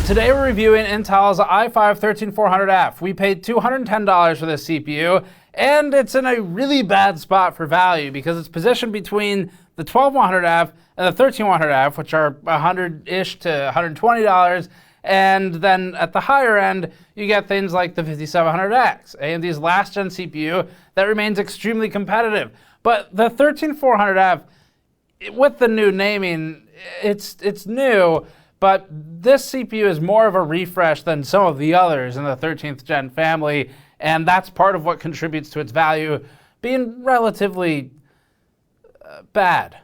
Today we're reviewing Intel's i5-13400F. We paid $210 for this CPU, and it's in a really bad spot for value because it's positioned between the 12100F and the 13100F, which are $100-ish to $120. And then at the higher end, you get things like the 5700X, AMD's last-gen CPU that remains extremely competitive. But the 13400F, with the new naming, it's new, but this CPU is more of a refresh than some of the others in the 13th gen family, and that's part of what contributes to its value being relatively bad,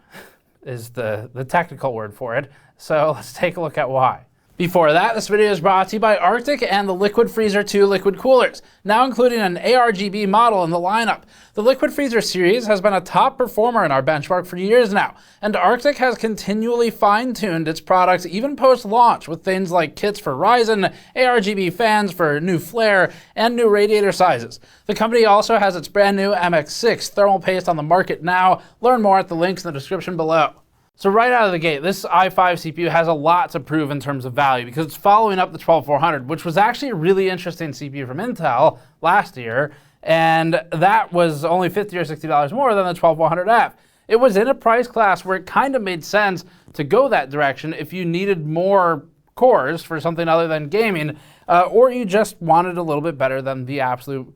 is the technical word for it. So let's take a look at why. Before that, this video is brought to you by Arctic and the Liquid Freezer 2 liquid coolers, now including an ARGB model in the lineup. The Liquid Freezer series has been a top performer in our benchmark for years now, and Arctic has continually fine-tuned its products even post-launch with things like kits for Ryzen, ARGB fans for new flare, and new radiator sizes. The company also has its brand new MX6 thermal paste on the market now. Learn more at the links in the description below. So right out of the gate, this i5 CPU has a lot to prove in terms of value because it's following up the 12400, which was actually a really interesting CPU from Intel last year, and that was only $50 or $60 more than the 12400F. It was in a price class where it kind of made sense to go that direction if you needed more cores for something other than gaming, or you just wanted a little bit better than the absolute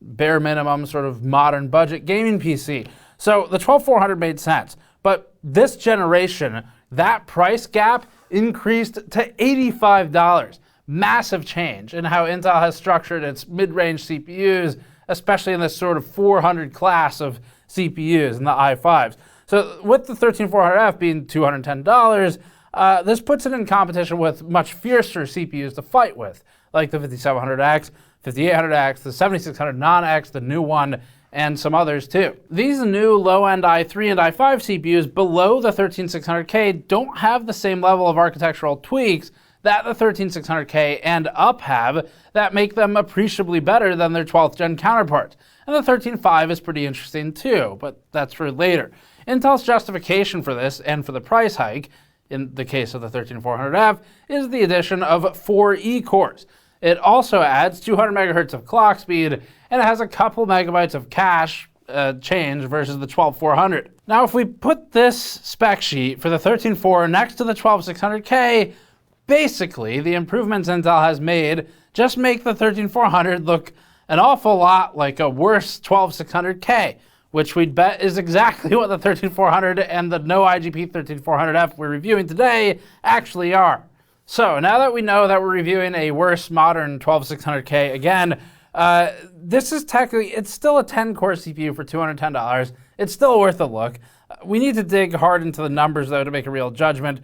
bare minimum sort of modern budget gaming PC. So the 12400 made sense. But this generation, that price gap increased to $85. Massive change in how Intel has structured its mid-range CPUs, especially in this sort of 400 class of CPUs in the i5s. So with the 13400F being $210, this puts it in competition with much fiercer CPUs to fight with, like the 5700X, 5800X, the 7600 Non-X, the new one, and some others too. These new low-end i3 and i5 CPUs below the 13600K don't have the same level of architectural tweaks that the 13600K and up have that make them appreciably better than their 12th gen counterparts. And the 135 is pretty interesting too, but that's for later. Intel's justification for this and for the price hike, in the case of the 13400F, is the addition of 4 E-cores. It also adds 200 megahertz of clock speed, and it has a couple megabytes of cache change versus the 12400. Now, if we put this spec sheet for the 134 next to the 12600K, basically the improvements Intel has made just make the 13400 look an awful lot like a worse 12600K, which we'd bet is exactly what the 13400 and the no IGP 13400F we're reviewing today actually are. So now that we know that we're reviewing a worse modern 12600K again, this is technically, it's still a 10-core CPU for $210. It's still worth a look. We need to dig hard into the numbers, though, to make a real judgment.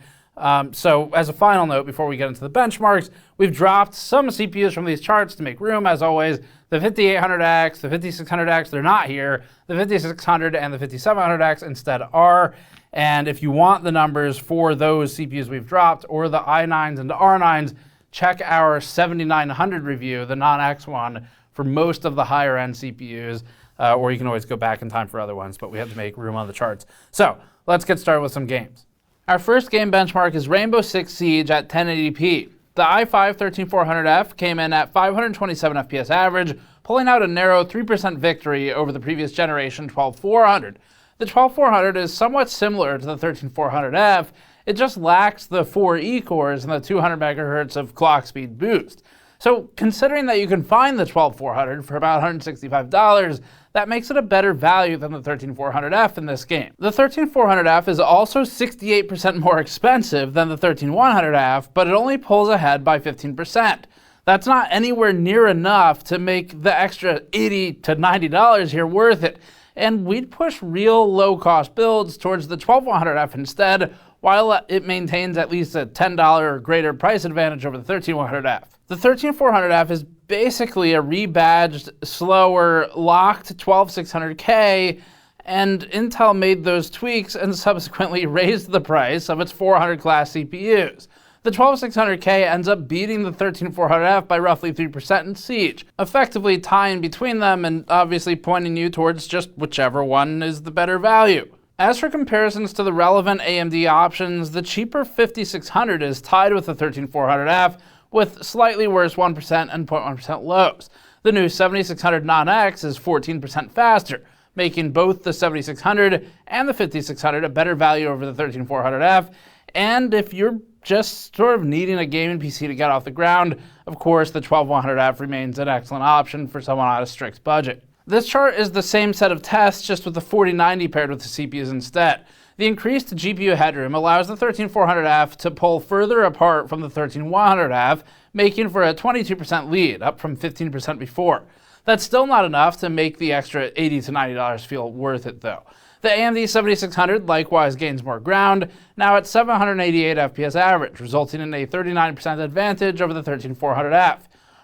So as a final note, before we get into the benchmarks, we've dropped some CPUs from these charts to make room, as always. The 5800X, the 5600X, they're not here. The 5600 and the 5700X instead are. And if you want the numbers for those CPUs we've dropped, or the i9s and the R9s, check our 7900 review, the non-X one, for most of the higher end CPUs, or you can always go back in time for other ones, but we have to make room on the charts. So let's get started with some games. Our first game benchmark is Rainbow Six Siege at 1080p. The i5-13400F came in at 527 FPS average, pulling out a narrow 3% victory over the previous generation 12400. The 12400 is somewhat similar to the 13400F, it just lacks the 4 E-cores and the 200 megahertz of clock speed boost. So considering that you can find the 12400 for about $165, that makes it a better value than the 13400F in this game. The 13400F is also 68% more expensive than the 13100F, but it only pulls ahead by 15%. That's not anywhere near enough to make the extra $80 to $90 here worth it. And we'd push real low-cost builds towards the 12100F instead, while it maintains at least a $10 or greater price advantage over the 13100F. The 13400F is basically a rebadged, slower, locked 12600K, and Intel made those tweaks and subsequently raised the price of its 400 class CPUs. The 12600K ends up beating the 13400F by roughly 3% in Siege, effectively tying between them and obviously pointing you towards just whichever one is the better value. As for comparisons to the relevant AMD options, the cheaper 5600 is tied with the 13400F with slightly worse 1% and 0.1% lows. The new 7600 Non-X is 14% faster, making both the 7600 and the 5600 a better value over the 13400F. And if you're just sort of needing a gaming PC to get off the ground, of course the 12100F remains an excellent option for someone on a strict budget. This chart is the same set of tests, just with the 4090 paired with the CPUs instead. The increased GPU headroom allows the 13400F to pull further apart from the 13100F, making for a 22% lead, up from 15% before. That's still not enough to make the extra $80 to $90 feel worth it though. The AMD 7600 likewise gains more ground, now at 788 FPS average, resulting in a 39% advantage over the 13400F.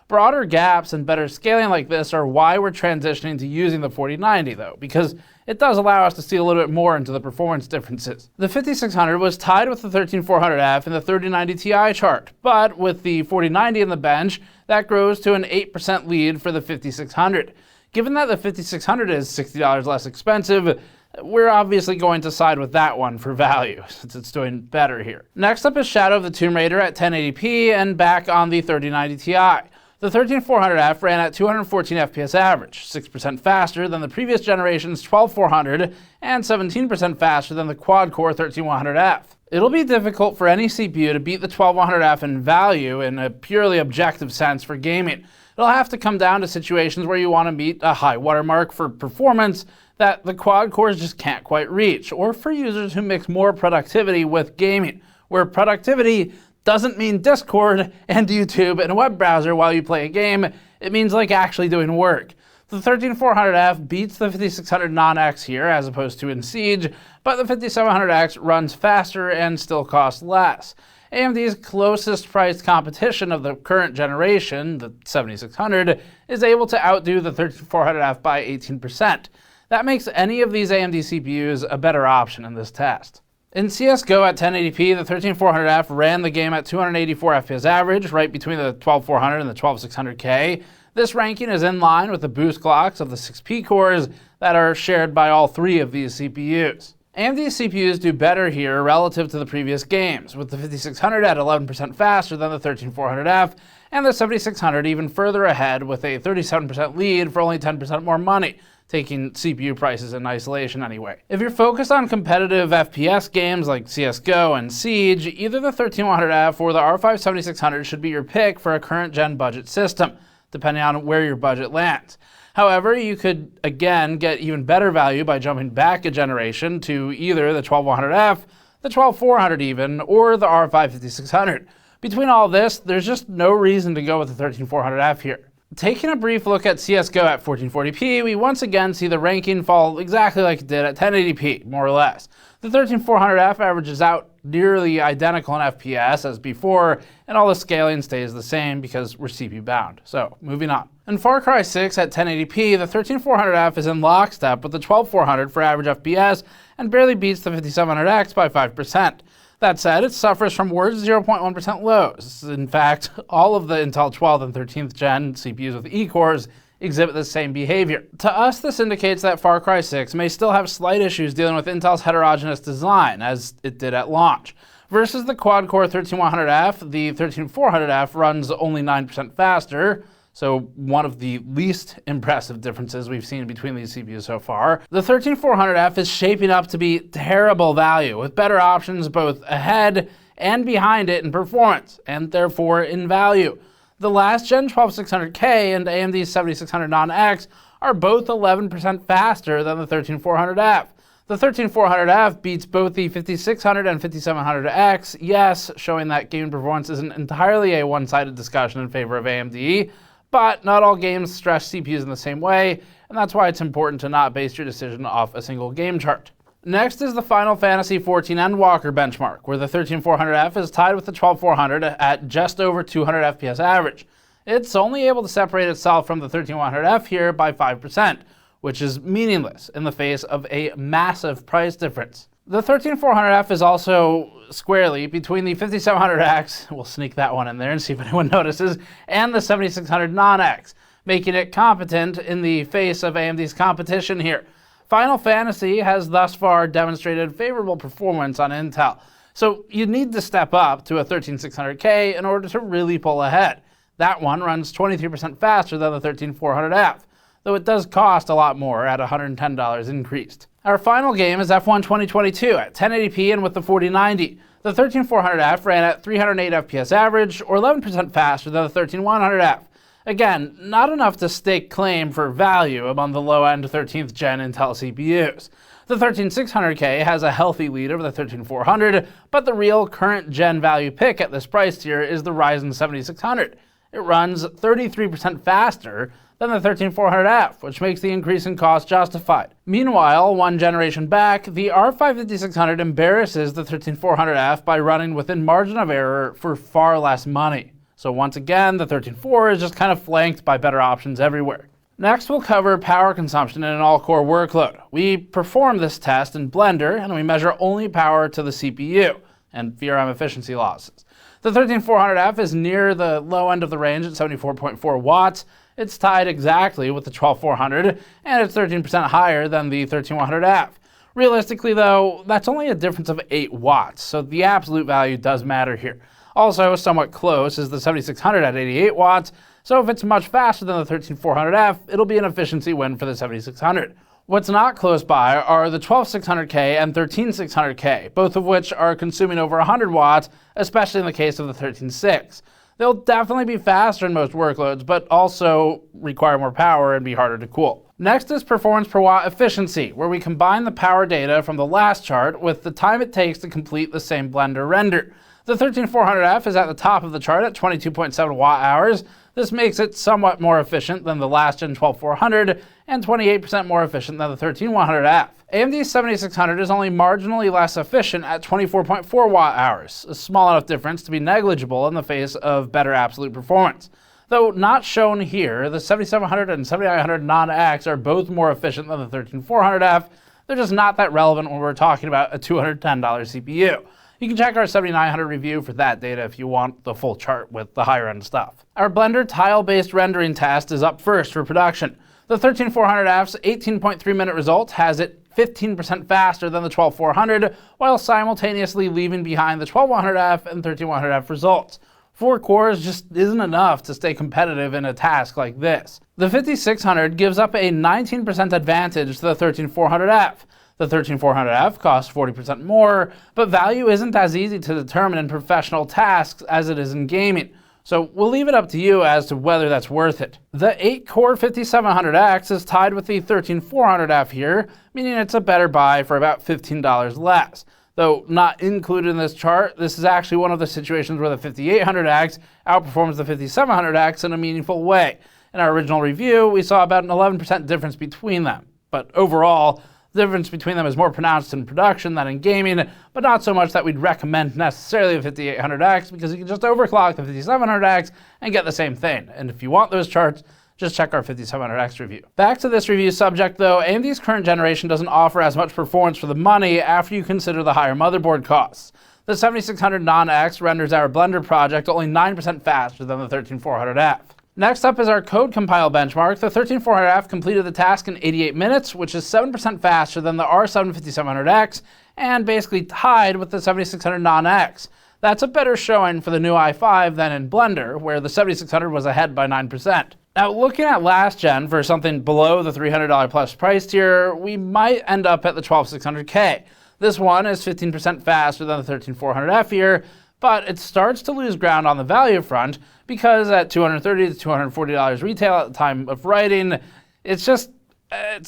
Broader gaps and better scaling like this are why we're transitioning to using the 4090 though, because it does allow us to see a little bit more into the performance differences. The 5600 was tied with the 13400F in the 3090 Ti chart, but with the 4090 in the bench, that grows to an 8% lead for the 5600. Given that the 5600 is $60 less expensive, we're obviously going to side with that one for value, since it's doing better here. Next up is Shadow of the Tomb Raider at 1080p and back on the 3090 Ti. The 13400F ran at 214 FPS average, 6% faster than the previous generation's 12400 and 17% faster than the quad-core 13100F. It'll be difficult for any CPU to beat the 12100F in value in a purely objective sense for gaming. It'll have to come down to situations where you want to meet a high watermark for performance that the quad cores just can't quite reach, or for users who mix more productivity with gaming, where productivity doesn't mean Discord and YouTube and a web browser while you play a game. It means like actually doing work. The 13400F beats the 5600 Non-X here as opposed to in Siege, but the 5700X runs faster and still costs less. AMD's closest priced competition of the current generation, the 7600, is able to outdo the 13400F by 18%. That makes any of these AMD CPUs a better option in this test. In CSGO at 1080p, the 13400F ran the game at 284 FPS average, right between the 12400 and the 12600K. This ranking is in line with the boost clocks of the 6P cores that are shared by all three of these CPUs. AMD CPUs do better here relative to the previous games, with the 5600 at 11% faster than the 13400F, and the 7600 even further ahead with a 37% lead for only 10% more money, taking CPU prices in isolation anyway. If you're focused on competitive FPS games like CSGO and Siege, either the 13100F or the R5 7600 should be your pick for a current gen budget system, depending on where your budget lands. However, you could again get even better value by jumping back a generation to either the 12100F, the 12400 even, or the R5 5600. Between all this, there's just no reason to go with the 13400F here. Taking a brief look at CSGO at 1440p, we once again see the ranking fall exactly like it did at 1080p, more or less. The 13400F averages out nearly identical in FPS as before, and all the scaling stays the same because we're CPU bound. So, moving on. In Far Cry 6 at 1080p, the 13400F is in lockstep with the 12400 for average FPS and barely beats the 5700X by 5%. That said, it suffers from worse 0.1% lows. In fact, all of the Intel 12th and 13th gen CPUs with E-cores exhibit the same behavior. To us, this indicates that Far Cry 6 may still have slight issues dealing with Intel's heterogeneous design, as it did at launch. Versus the quad-core 13100F, the 13400F runs only 9% faster, so one of the least impressive differences we've seen between these CPUs so far. The 13400F is shaping up to be terrible value, with better options both ahead and behind it in performance, and therefore in value. The last gen 12600K and AMD's 7600 Non-X are both 11% faster than the 13400F. The 13400F beats both the 5600 and 5700X, yes, showing that gaming performance isn't entirely a one-sided discussion in favor of AMD, but not all games stress CPUs in the same way, and that's why it's important to not base your decision off a single game chart. Next is the Final Fantasy XIV Endwalker benchmark, where the 13400F is tied with the 12400 at just over 200 FPS average. It's only able to separate itself from the 13100F here by 5%, which is meaningless in the face of a massive price difference. The 13400F is also squarely between the 5700X, we'll sneak that one in there and see if anyone notices, and the 7600 Non-X, making it competent in the face of AMD's competition here. Final Fantasy has thus far demonstrated favorable performance on Intel, so you need to step up to a 13600K in order to really pull ahead. That one runs 23% faster than the 13400F, though it does cost a lot more at $110 increased. Our final game is F1 2022 at 1080p and with the 4090. The 13400F ran at 308 FPS average, or 11% faster than the 13100F. Again, not enough to stake claim for value among the low-end 13th gen Intel CPUs. The 13600K has a healthy lead over the 13400, but the real current gen value pick at this price tier is the Ryzen 7600. It runs 33% faster than the 13400F, which makes the increase in cost justified. Meanwhile, one generation back, the R5 5600 embarrasses the 13400F by running within margin of error for far less money. So once again, the 134 is just kind of flanked by better options everywhere. Next, we'll cover power consumption in an all-core workload. We perform this test in Blender, and we measure only power to the CPU and VRM efficiency losses. The 13400F is near the low end of the range at 74.4 watts. It's tied exactly with the 12400, and it's 13% higher than the 13100F. Realistically, though, that's only a difference of 8 watts, so the absolute value does matter here. Also, somewhat close is the 7600 at 88 watts, so if it's much faster than the 13400F, it'll be an efficiency win for the 7600. What's not close by are the 12600K and 13600K, both of which are consuming over 100 watts, especially in the case of the 136. They'll definitely be faster in most workloads, but also require more power and be harder to cool. Next is performance per watt efficiency, where we combine the power data from the last chart with the time it takes to complete the same Blender render. The 13400F is at the top of the chart at 22.7 watt hours. This makes it somewhat more efficient than the last gen 12400 and 28% more efficient than the 13100F. AMD's 7600 is only marginally less efficient at 24.4 watt hours, a small enough difference to be negligible in the face of better absolute performance. Though not shown here, the 7700 and 7900 non-X are both more efficient than the 13400F. They're just not that relevant when we're talking about a $210 CPU. You can check our 7900 review for that data if you want the full chart with the higher end stuff. Our Blender tile-based rendering test is up first for production. The 13400F's 18.3 minute result has it 15% faster than the 12400, while simultaneously leaving behind the 12100F and 13100F results. 4 cores just isn't enough to stay competitive in a task like this. The 5600 gives up a 19% advantage to the 13400F. The 13400F costs 40% more, but value isn't as easy to determine in professional tasks as it is in gaming. So we'll leave it up to you as to whether that's worth it. The 8-core 5700X is tied with the 13400F here, meaning it's a better buy for about $15 less. Though not included in this chart, this is actually one of the situations where the 5800X outperforms the 5700X in a meaningful way. In our original review, we saw about an 11% difference between them. But overall, the difference between them is more pronounced in production than in gaming, but not so much that we'd recommend necessarily the 5800X, because you can just overclock the 5700X and get the same thing. And if you want those charts, just check our 5700X review. Back to this review subject though, AMD's current generation doesn't offer as much performance for the money after you consider the higher motherboard costs. The 7600 non-X renders our Blender project only 9% faster than the 13400F. Next up is our code compile benchmark. The 13400F completed the task in 88 minutes, which is 7% faster than the R7 5700X, and basically tied with the 7600 non-X. That's a better showing for the new i5 than in Blender, where the 7600 was ahead by 9%. Now, looking at last gen for something below the $300 plus price tier, we might end up at the 12600K. This one is 15% faster than the 13400F here, but it starts to lose ground on the value front because at $230 to $240 retail at the time of writing, it's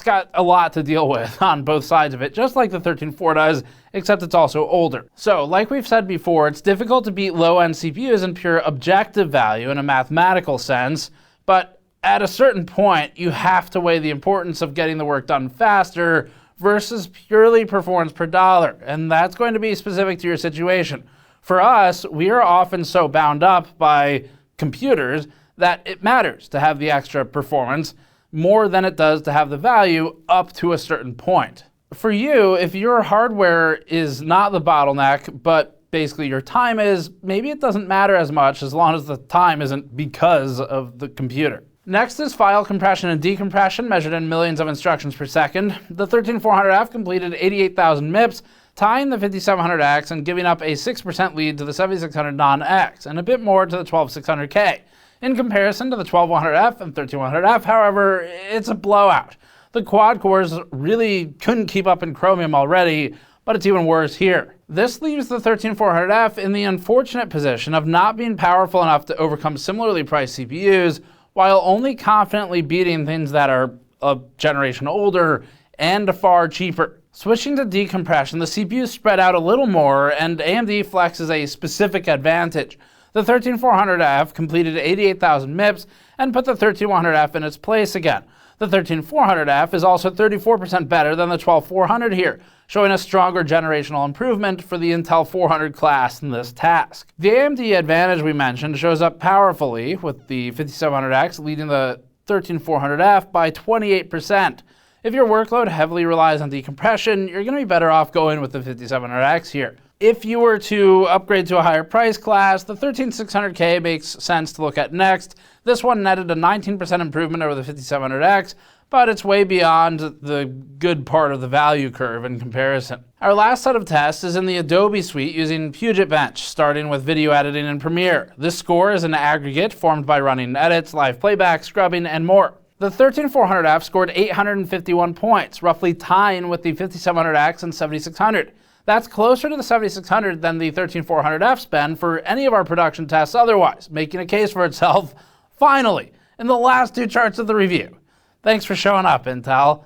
got a lot to deal with on both sides of it, just like the 134 does, except it's also older. So, like we've said before, it's difficult to beat low-end CPUs in pure objective value in a mathematical sense, but at a certain point, you have to weigh the importance of getting the work done faster versus purely performance per dollar, and that's going to be specific to your situation. For us, we are often so bound up by computers that it matters to have the extra performance more than it does to have the value up to a certain point. For you, if your hardware is not the bottleneck, but basically your time is, maybe it doesn't matter as much as long as the time isn't because of the computer. Next is file compression and decompression, measured in millions of instructions per second. The 13400F completed 88,000 MIPS, tying the 5700X and giving up a 6% lead to the 7600 non-X, and a bit more to the 12600K. In comparison to the 12100F and 13100F, however, it's a blowout. The quad cores really couldn't keep up in Chromium already, but it's even worse here. This leaves the 13400F in the unfortunate position of not being powerful enough to overcome similarly priced CPUs, while only confidently beating things that are a generation older and far cheaper. Switching to decompression, the CPU is spread out a little more, and AMD flexes a specific advantage. The 13400F completed 88,000 MIPS and put the 13100F in its place again. The 13400F is also 34% better than the 12400 here, showing a stronger generational improvement for the Intel 400 class in this task. The AMD advantage we mentioned shows up powerfully, with the 5700X leading the 13400F by 28%. If your workload heavily relies on decompression, you're going to be better off going with the 5700X here. If you were to upgrade to a higher price class, the 13600K makes sense to look at next. This one netted a 19% improvement over the 5700X, but it's way beyond the good part of the value curve in comparison. Our last set of tests is in the Adobe suite using Puget Bench, starting with video editing in Premiere. This score is an aggregate formed by running edits, live playback, scrubbing, and more. The 13400F scored 851 points, roughly tying with the 5700X and 7600. That's closer to the 7600 than the 13400F's been for any of our production tests otherwise, making a case for itself, finally, in the last two charts of the review. Thanks for showing up, Intel.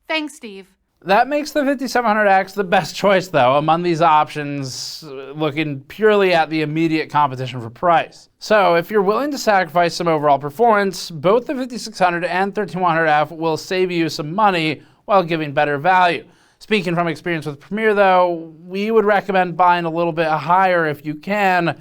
Thanks, Steve. That makes the 5700X the best choice, though, among these options, looking purely at the immediate competition for price. So, if you're willing to sacrifice some overall performance, both the 5600 and 13100F will save you some money while giving better value. Speaking from experience with Premiere, though, we would recommend buying a little bit higher if you can,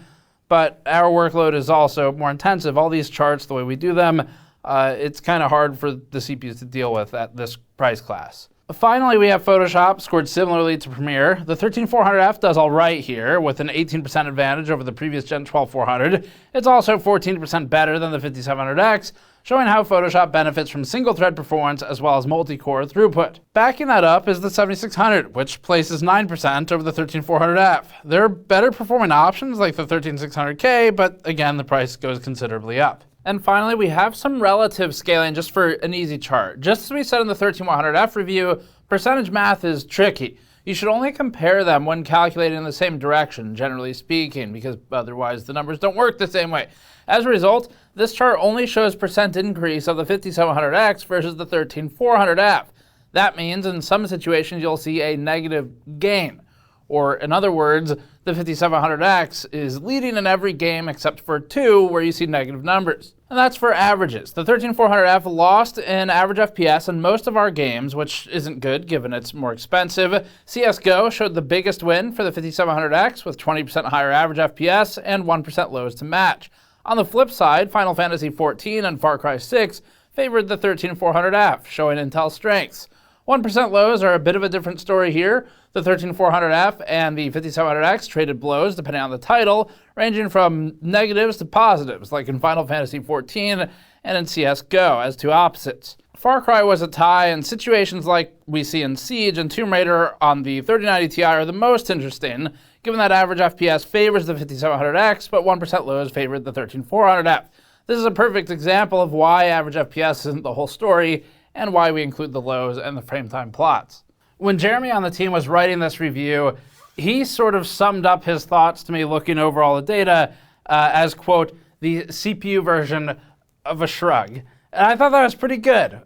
but our workload is also more intensive. All these charts, the way we do them, it's kind of hard for the CPUs to deal with at this price class. Finally, we have Photoshop, scored similarly to Premiere. The 13400F does all right here, with an 18% advantage over the previous Gen 12400. It's also 14% better than the 5700X, showing how Photoshop benefits from single-thread performance as well as multi-core throughput. Backing that up is the 7600, which places 9% over the 13400F. There are better performing options like the 13600K, but again, the price goes considerably up. And finally, we have some relative scaling just for an easy chart. Just as we said in the 13100F review, percentage math is tricky. You should only compare them when calculating in the same direction, generally speaking, because otherwise the numbers don't work the same way. As a result, this chart only shows percent increase of the 5700X versus the 13400F. That means in some situations you'll see a negative gain. Or in other words, the 5700X is leading in every game except for 2 where you see negative numbers. And that's for averages. The 13400F lost in average FPS in most of our games, which isn't good given it's more expensive. CSGO showed the biggest win for the 5700X with 20% higher average FPS and 1% lows to match. On the flip side, Final Fantasy XIV and Far Cry 6 favored the 13400F, showing Intel's strengths. 1% lows are a bit of a different story here. The 13400F and the 5700X traded blows depending on the title, ranging from negatives to positives, like in Final Fantasy XIV and in CSGO, as two opposites. Far Cry was a tie, and situations like we see in Siege and Tomb Raider on the 3090 Ti are the most interesting, given that average FPS favors the 5700X, but 1% lows favored the 13400F. This is a perfect example of why average FPS isn't the whole story, and why we include the lows and the frame time plots. When Jeremy on the team was writing this review, he sort of summed up his thoughts to me looking over all the data as, quote, the CPU version of a shrug. And I thought that was pretty good.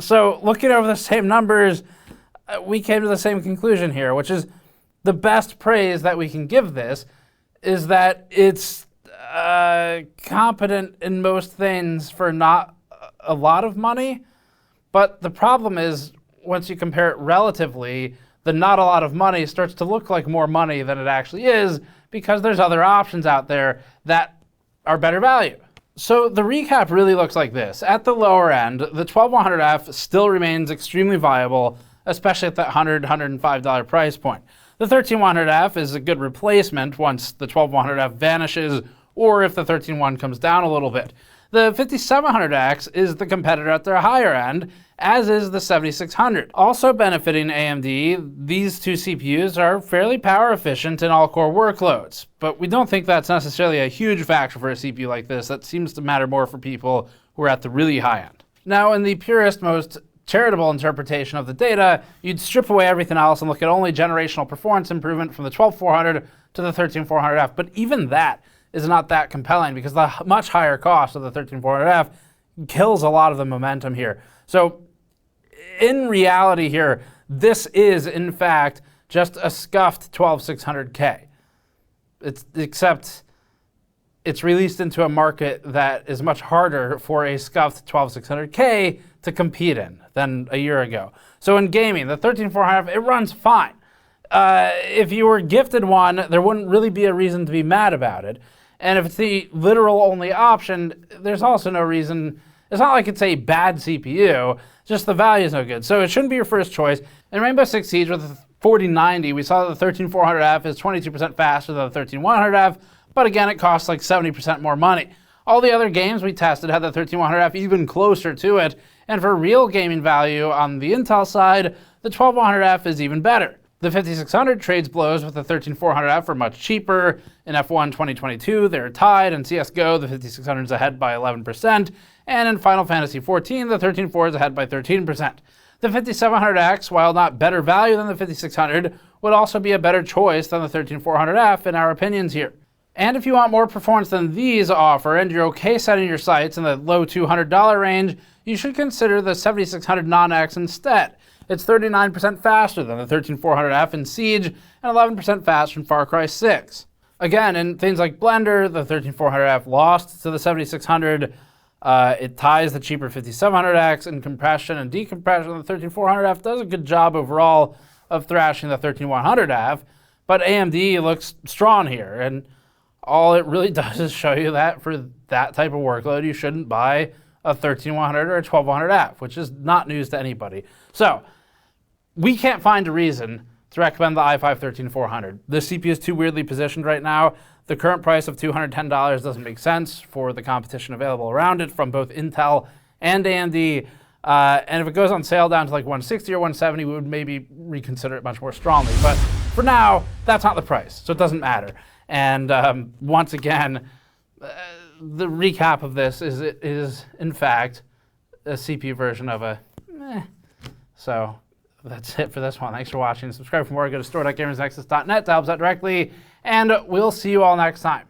So looking over the same numbers, we came to the same conclusion here, which is the best praise that we can give this is that it's competent in most things for not a lot of money. But the problem is, once you compare it relatively, the not a lot of money starts to look like more money than it actually is because there's other options out there that are better value. So the recap really looks like this. At the lower end, the 12100F still remains extremely viable, especially at that $100, $105 price point. The 13100F is a good replacement once the 12100F vanishes or if the 131 comes down a little bit. The 5700X is the competitor at their higher end, as is the 7600. Also benefiting AMD, these two CPUs are fairly power efficient in all-core workloads, but we don't think that's necessarily a huge factor for a CPU like this. That seems to matter more for people who are at the really high end. Now, in the purest, most charitable interpretation of the data, you'd strip away everything else and look at only generational performance improvement from the 12400 to the 13400F, but even that is not that compelling because the much higher cost of the 13400F kills a lot of the momentum here. So in reality here, this is in fact just a scuffed 12600K. Except it's released into a market that is much harder for a scuffed 12600K to compete in than a year ago. So in gaming, the 13400F, it runs fine. If you were gifted one, there wouldn't really be a reason to be mad about it. And if it's the literal only option, there's also no reason. It's not like it's a bad CPU, just the value is no good. So it shouldn't be your first choice. In Rainbow Six Siege with the 4090, we saw that the 13400F is 22% faster than the 13100F, but again, it costs like 70% more money. All the other games we tested had the 13100F even closer to it, and for real gaming value on the Intel side, the 12100F is even better. The 5600 trades blows with the 13400F for much cheaper. In F1 2022, they're tied. In CSGO, the 5600 is ahead by 11%. And in Final Fantasy XIV, the 134 is ahead by 13%. The 5700X, while not better value than the 5600, would also be a better choice than the 13400F in our opinions here. And if you want more performance than these offer and you're okay setting your sights in the low $200 range, you should consider the 7600 Non-X instead. It's 39% faster than the 13400F in Siege and 11% faster in Far Cry 6. Again, in things like Blender, the 13400F lost to the 7600. It ties the cheaper 5700X in compression and decompression. The 13400F does a good job overall of thrashing the 13100F, but AMD looks strong here, and all it really does is show you that for that type of workload, you shouldn't buy a 13100 or a 12100F, which is not news to anybody. So we can't find a reason to recommend the i5-13400. The CPU is too weirdly positioned right now. The current price of $210 doesn't make sense for the competition available around it from both Intel and AMD. And if it goes on sale down to like 160 or 170, we would maybe reconsider it much more strongly. But for now, that's not the price, so it doesn't matter. And once again, the recap of this is it is, in fact, a CPU version of a meh. So that's it for this one. Thanks for watching. Subscribe for more. Go to store.gamersnexus.net to help us out directly. And we'll see you all next time.